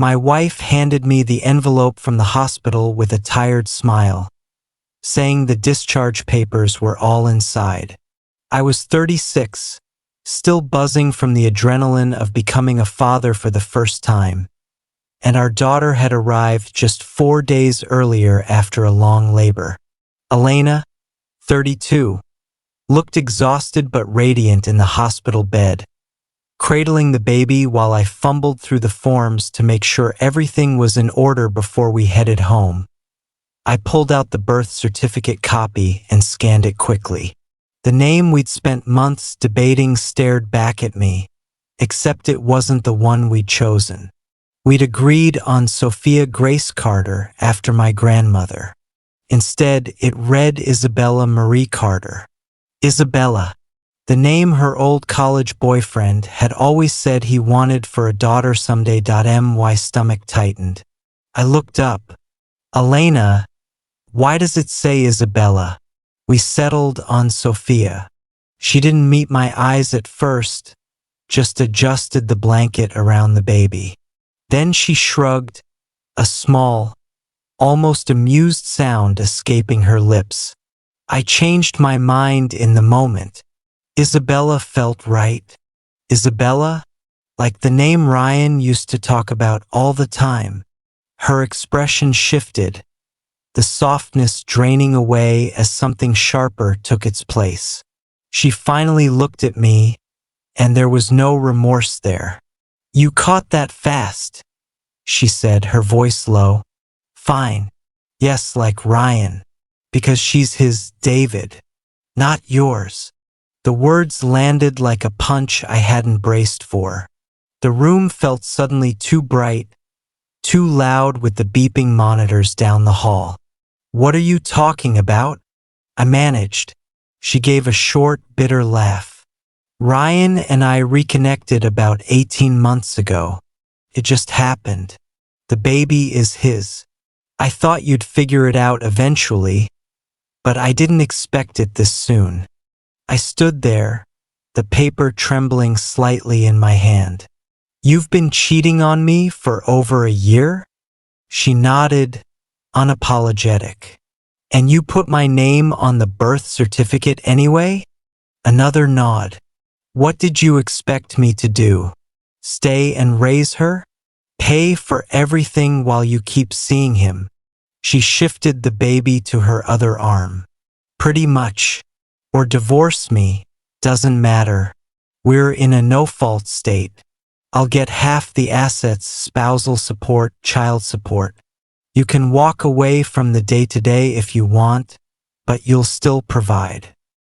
My wife handed me the envelope from the hospital with a tired smile, saying the discharge papers were all inside. I was 36, still buzzing from the adrenaline of becoming a father for the first time, and our daughter had arrived just 4 days earlier after a long labor. Elena, 32, looked exhausted but radiant in the hospital bed, cradling the baby while I fumbled through the forms to make sure everything was in order before we headed home. I pulled out the birth certificate copy and scanned it quickly. The name we'd spent months debating stared back at me, except it wasn't the one we'd chosen. We'd agreed on Sophia Grace Carter after my grandmother. Instead, it read Isabella Marie Carter. Isabella, the name her old college boyfriend had always said he wanted for a daughter someday. My stomach tightened. I looked up. Elena, why does it say Isabella? We settled on Sophia. She didn't meet my eyes at first, just adjusted the blanket around the baby. Then she shrugged, a small, almost amused sound escaping her lips. I changed my mind in the moment. Isabella felt right. Isabella, like the name Ryan used to talk about all the time. Her expression shifted, the softness draining away as something sharper took its place. She finally looked at me, and there was no remorse there. You caught that fast, she said, her voice low. Fine. Yes, like Ryan. Because she's his David, not yours. The words landed like a punch I hadn't braced for. The room felt suddenly too bright, too loud with the beeping monitors down the hall. What are you talking about? I managed. She gave a short, bitter laugh. Ryan and I reconnected about 18 months ago. It just happened. The baby is his. I thought you'd figure it out eventually, but I didn't expect it this soon. I stood there, the paper trembling slightly in my hand. You've been cheating on me for over a year? She nodded, unapologetic. And you put my name on the birth certificate anyway? Another nod. What did you expect me to do? Stay and raise her? Pay for everything while you keep seeing him? She shifted the baby to her other arm. Pretty much. Or divorce me, doesn't matter. We're in a no-fault state. I'll get half the assets, spousal support, child support. You can walk away from the day-to-day if you want, but you'll still provide.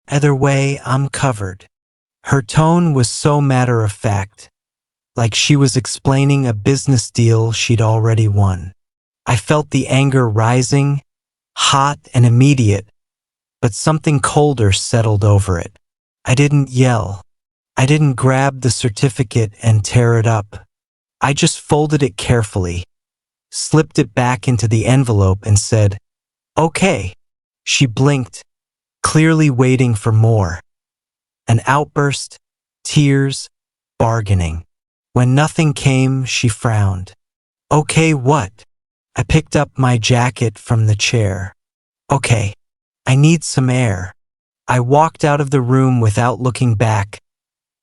Either way, I'm covered. Her tone was so matter-of-fact, like she was explaining a business deal she'd already won. I felt the anger rising, hot and immediate, but something colder settled over it. I didn't yell. I didn't grab the certificate and tear it up. I just folded it carefully, slipped it back into the envelope and said, "Okay." She blinked, clearly waiting for more. An outburst, tears, bargaining. When nothing came, she frowned. "Okay, what?" I picked up my jacket from the chair. "Okay, I need some air." I walked out of the room without looking back,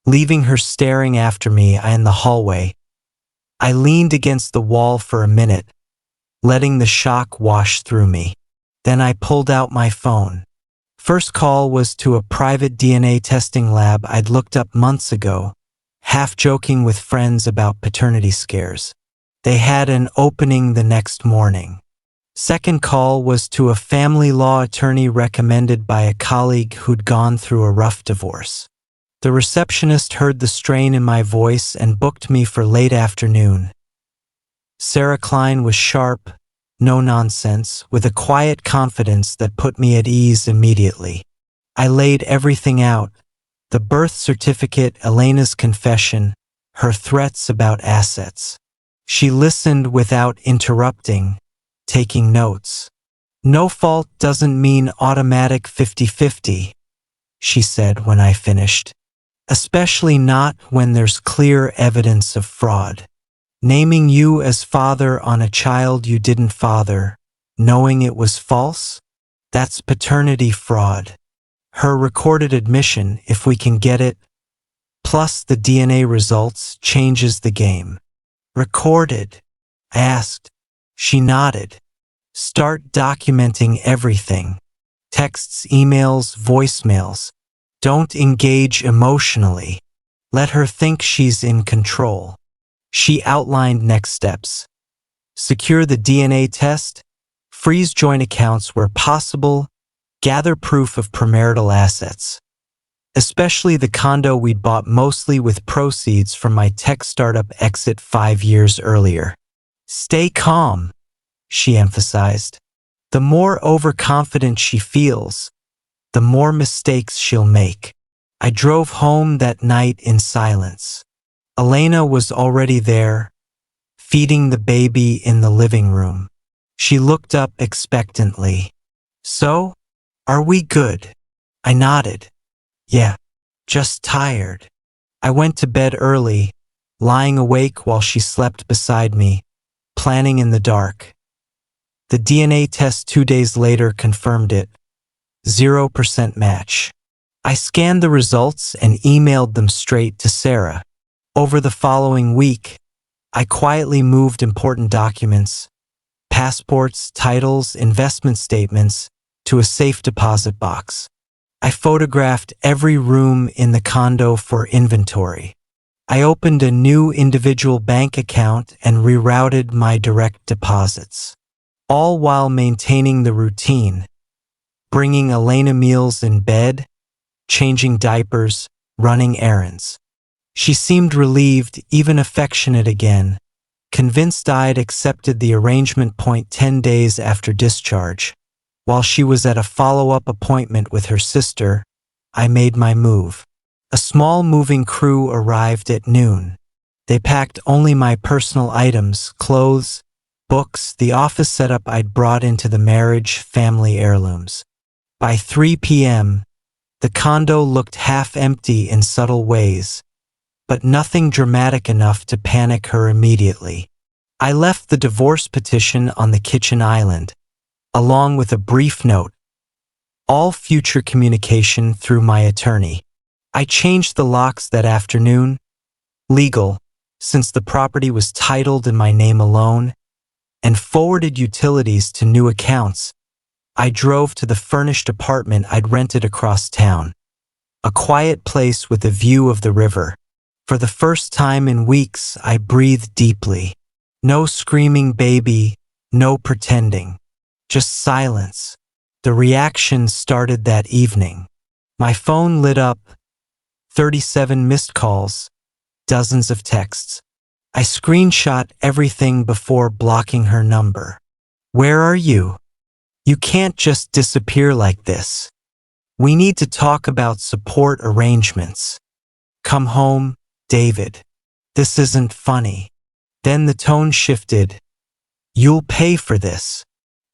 leaving her staring after me in the hallway. I leaned against the wall for a minute, letting the shock wash through me. Then I pulled out my phone. First call was to a private DNA testing lab I'd looked up months ago, half joking with friends about paternity scares. They had an opening the next morning. Second call was to a family law attorney recommended by a colleague who'd gone through a rough divorce. The receptionist heard the strain in my voice and booked me for late afternoon. Sarah Klein was sharp, no nonsense, with a quiet confidence that put me at ease immediately. I laid everything out: the birth certificate, Elena's confession, her threats about assets. She listened without interrupting, taking notes. "No fault doesn't mean automatic 50-50, she said when I finished. Especially not when there's clear evidence of fraud. Naming you as father on a child you didn't father, knowing it was false? That's paternity fraud. Her recorded admission, if we can get it, plus the DNA results, changes the game. Recorded? I asked. She nodded. Start documenting everything. Texts, emails, voicemails. Don't engage emotionally. Let her think she's in control. She outlined next steps. Secure the DNA test, freeze joint accounts where possible, gather proof of premarital assets. Especially the condo we'd bought mostly with proceeds from my tech startup exit 5 years earlier. Stay calm, she emphasized. The more overconfident she feels, the more mistakes she'll make. I drove home that night in silence. Elena was already there, feeding the baby in the living room. She looked up expectantly. So, are we good? I nodded. Yeah, just tired. I went to bed early, lying awake while she slept beside me, planning in the dark. The DNA test 2 days later confirmed it. 0% match. I scanned the results and emailed them straight to Sarah. Over the following week, I quietly moved important documents, passports, titles, investment statements, to a safe deposit box. I photographed every room in the condo for inventory. I opened a new individual bank account and rerouted my direct deposits, all while maintaining the routine, bringing Elena meals in bed, changing diapers, running errands. She seemed relieved, even affectionate again, convinced I'd accepted the arrangement. 10 days after discharge, while she was at a follow-up appointment with her sister, I made my move. A small moving crew arrived at noon. They packed only my personal items, clothes, books, the office setup I'd brought into the marriage, family heirlooms. By 3 p.m., the condo looked half empty in subtle ways, but nothing dramatic enough to panic her immediately. I left the divorce petition on the kitchen island, along with a brief note. All future communication through my attorney. I changed the locks that afternoon. Legal, since the property was titled in my name alone, and forwarded utilities to new accounts. I drove to the furnished apartment I'd rented across town. A quiet place with a view of the river. For the first time in weeks, I breathed deeply. No screaming baby, no pretending. Just silence. The reaction started that evening. My phone lit up, 37 missed calls, dozens of texts. I screenshot everything before blocking her number. Where are you? You can't just disappear like this. We need to talk about support arrangements. Come home, David. This isn't funny. Then the tone shifted. You'll pay for this.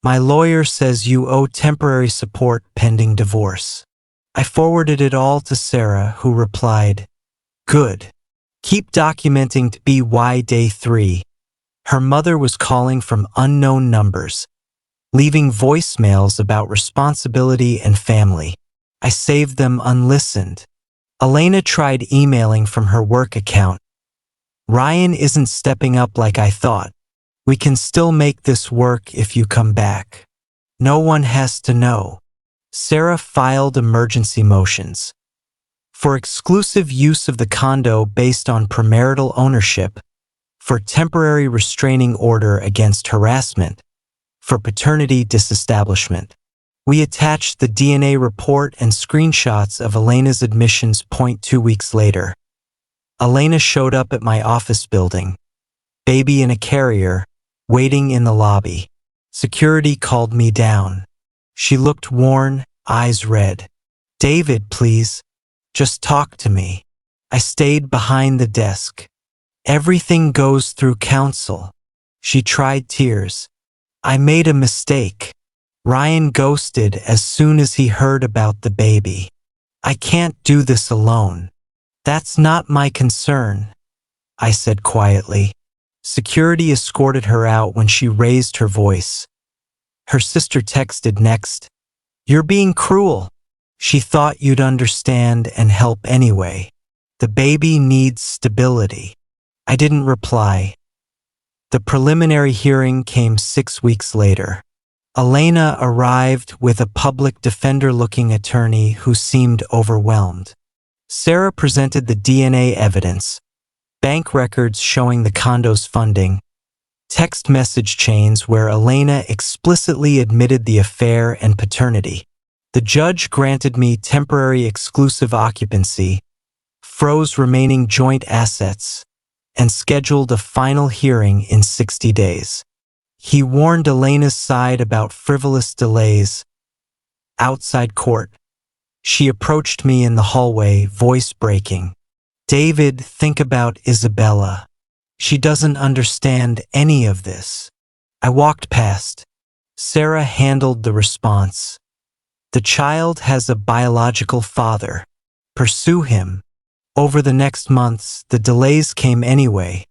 My lawyer says you owe temporary support pending divorce. I forwarded it all to Sarah, who replied, Good. Keep documenting to BY day 3. Her mother was calling from unknown numbers, leaving voicemails about responsibility and family. I saved them unlistened. Elena tried emailing from her work account. Ryan isn't stepping up like I thought. We can still make this work if you come back. No one has to know. Sarah filed emergency motions for exclusive use of the condo based on premarital ownership, for temporary restraining order against harassment, for paternity disestablishment. We attached the DNA report and screenshots of Elena's admissions. 2 weeks later, Elena showed up at my office building, baby in a carrier, waiting in the lobby. Security called me down. She looked worn, eyes red. David, please, just talk to me. I stayed behind the desk. Everything goes through counsel. She tried tears. I made a mistake. Ryan ghosted as soon as he heard about the baby. I can't do this alone. That's not my concern, I said quietly. Security escorted her out when she raised her voice. Her sister texted next, "You're being cruel. She thought you'd understand and help anyway. The baby needs stability." I didn't reply. The preliminary hearing came 6 weeks later. Elena arrived with a public defender-looking attorney who seemed overwhelmed. Sarah presented the DNA evidence, bank records showing the condo's funding, text message chains where Elena explicitly admitted the affair and paternity. The judge granted me temporary exclusive occupancy, froze remaining joint assets, and scheduled a final hearing in 60 days. He warned Elena's side about frivolous delays. Outside court, she approached me in the hallway, voice breaking. "David, think about Isabella. She doesn't understand any of this." I walked past. Sarah handled the response. "The child has a biological father. Pursue him." Over the next months, the delays came anyway.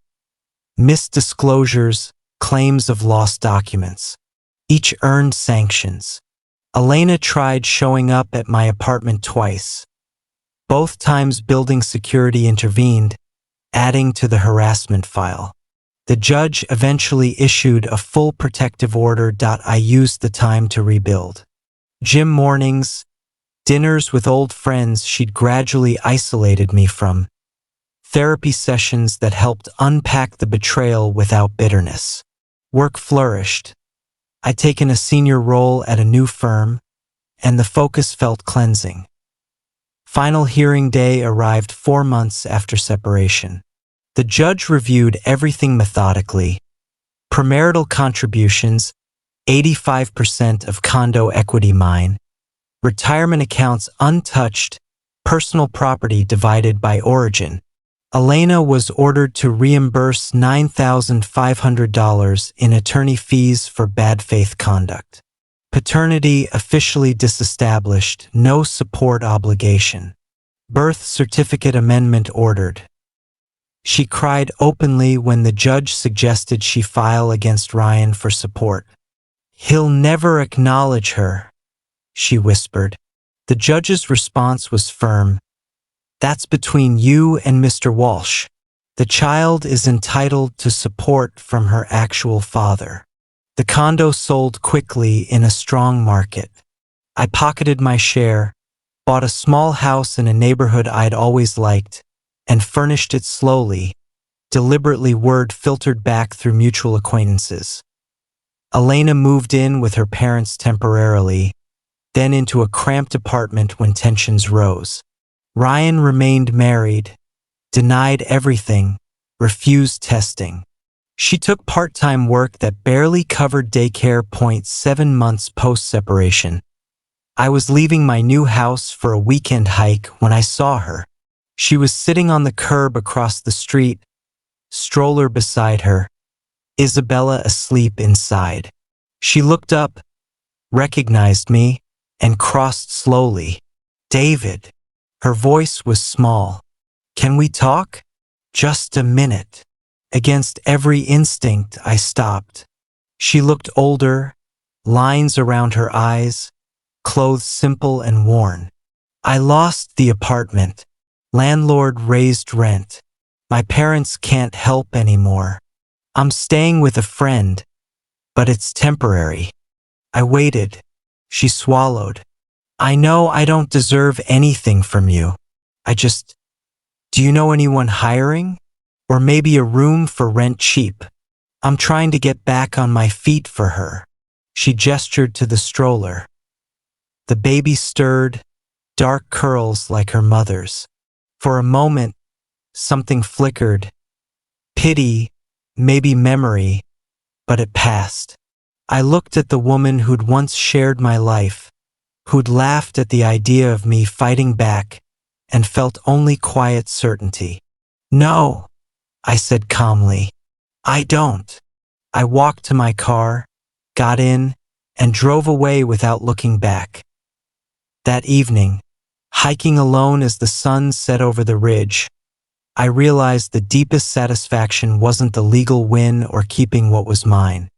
Missed disclosures, claims of lost documents. Each earned sanctions. Elena tried showing up at my apartment twice. Both times building security intervened, adding to the harassment file. The judge eventually issued a full protective order. I used the time to rebuild. Gym mornings, dinners with old friends she'd gradually isolated me from, therapy sessions that helped unpack the betrayal without bitterness. Work flourished. I'd taken a senior role at a new firm, and the focus felt cleansing. Final hearing day arrived 4 months after separation. The judge reviewed everything methodically. Premarital contributions, 85% of condo equity mine. Retirement accounts untouched, personal property divided by origin. Elena was ordered to reimburse $9,500 in attorney fees for bad faith conduct. Paternity officially disestablished, no support obligation. Birth certificate amendment ordered. She cried openly when the judge suggested she file against Ryan for support. "He'll never acknowledge her," she whispered. The judge's response was firm. "That's between you and Mr. Walsh. The child is entitled to support from her actual father." The condo sold quickly in a strong market. I pocketed my share, bought a small house in a neighborhood I'd always liked, and furnished it slowly, deliberately, word filtered back through mutual acquaintances. Elena moved in with her parents temporarily, then into a cramped apartment when tensions rose. Ryan remained married, denied everything, refused testing. She took part-time work that barely covered daycare. 7 months post-separation. I was leaving my new house for a weekend hike when I saw her. She was sitting on the curb across the street, stroller beside her, Isabella asleep inside. She looked up, recognized me, and crossed slowly. "David." Her voice was small. "Can we talk?" "Just a minute." Against every instinct, I stopped. She looked older, lines around her eyes, clothes simple and worn. "I lost the apartment. Landlord raised rent. My parents can't help anymore. I'm staying with a friend, but it's temporary." I waited. She swallowed. "I know I don't deserve anything from you. Do you know anyone hiring? Or maybe a room for rent cheap? I'm trying to get back on my feet for her." She gestured to the stroller. The baby stirred, dark curls like her mother's. For a moment, something flickered. Pity, maybe memory, but it passed. I looked at the woman who'd once shared my life, who'd laughed at the idea of me fighting back, and felt only quiet certainty. "No," I said calmly. "I don't." I walked to my car, got in, and drove away without looking back. That evening, hiking alone as the sun set over the ridge, I realized the deepest satisfaction wasn't the legal win or keeping what was mine.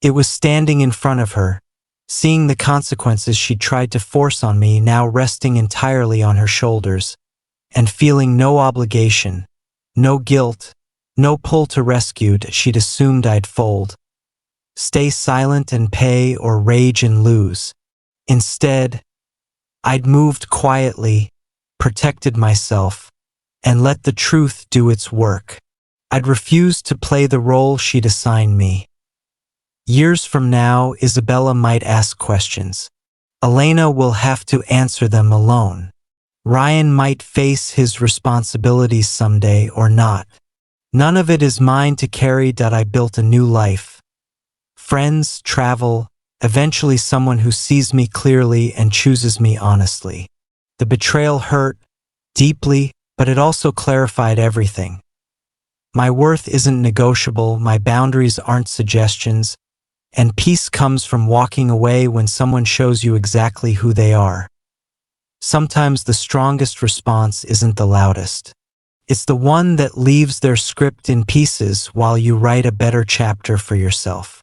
It was standing in front of her, seeing the consequences she tried to force on me now resting entirely on her shoulders, and feeling no obligation, no guilt, no pull to rescue she'd assumed I'd fold. Stay silent and pay or rage and lose. Instead, I'd moved quietly, protected myself, and let the truth do its work. I'd refused to play the role she'd assigned me. Years from now, Isabella might ask questions. Elena will have to answer them alone. Ryan might face his responsibilities someday or not. None of it is mine to carry. I built a new life. Friends, travel, eventually someone who sees me clearly and chooses me honestly. The betrayal hurt deeply, but it also clarified everything. My worth isn't negotiable, my boundaries aren't suggestions, and peace comes from walking away when someone shows you exactly who they are. Sometimes the strongest response isn't the loudest. It's the one that leaves their script in pieces while you write a better chapter for yourself.